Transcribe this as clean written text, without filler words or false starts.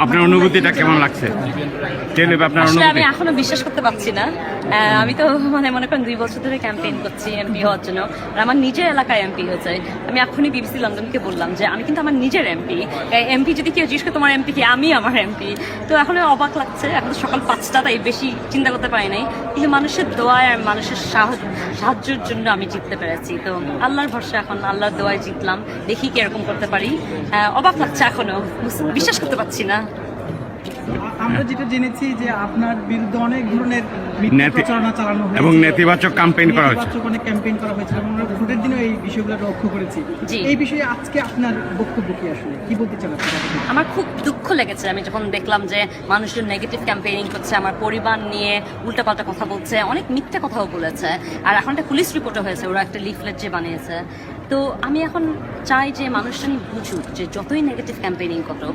আপনার অনুভূতিটা কেমন লাগছে? আপনার আসলে অনুভূতি? আমি এখনো বিশ্বাস করতে পারছি না। আমি তো মনে করেন 2 বছর ধরে ক্যাম্পেইন করছি এমপি হওয়ার জন্য, আর আমার নিজের এলাকায় এমপি হয়েছে। আমি এখনই বিবিসি লন্ডনকে বললাম যে আমি কিন্তু আমার নিজের এমপি যদি কেউ জিজ্ঞেস করে তোমার এমপি কি, আমি আমার এমপি। তো এখন অবাক লাগছে, এখন সকাল 5টা, তাই বেশি চিন্তা করতে পারি নাই, কিন্তু মানুষের দোয়ায় আর মানুষের সাহায্যের জন্য আমি জিততে পেরেছি। তো আল্লাহর ভরসা, এখন আল্লাহর দোয়ায় জিতলাম, দেখি কিরকম করতে পারি। অবাক লাগছে, এখনো বিশ্বাস করতে পারছি না। আমরা যেটা জেনেছি যে আপনার বিরুদ্ধে অনেক ধরনের মিথ্যা প্রচারণা চালানো হয়েছে এবং নেতিবাচক ক্যাম্পেইন করা হয়েছে, নেতিবাচক অনেক ক্যাম্পেইন করা হয়েছে এবং আমরা ভোটের দিনও এই বিষয়গুলো লক্ষ্য করেছি। এই বিষয়ে আজকে আপনার বক্তব্য কি, আসলে কি বলতে চান? আমার খুব দুঃখ লেগেছে আমি যখন দেখলাম যে মানুষজন নেগেটিভ ক্যাম্পেইনিং করছে, আমার পরিবার নিয়ে উল্টাপাল্টা কথা বলছে, অনেক মিথ্যা কথাও বলেছে। আর এখন একটা পুলিশ রিপোর্টও হয়েছে, ওরা একটা লিফলেট যে বানিয়েছে। তো আমি এখন চাই যে মানুষজন বুঝুক যে যতই নেগেটিভ ক্যাম্পেইনিং করো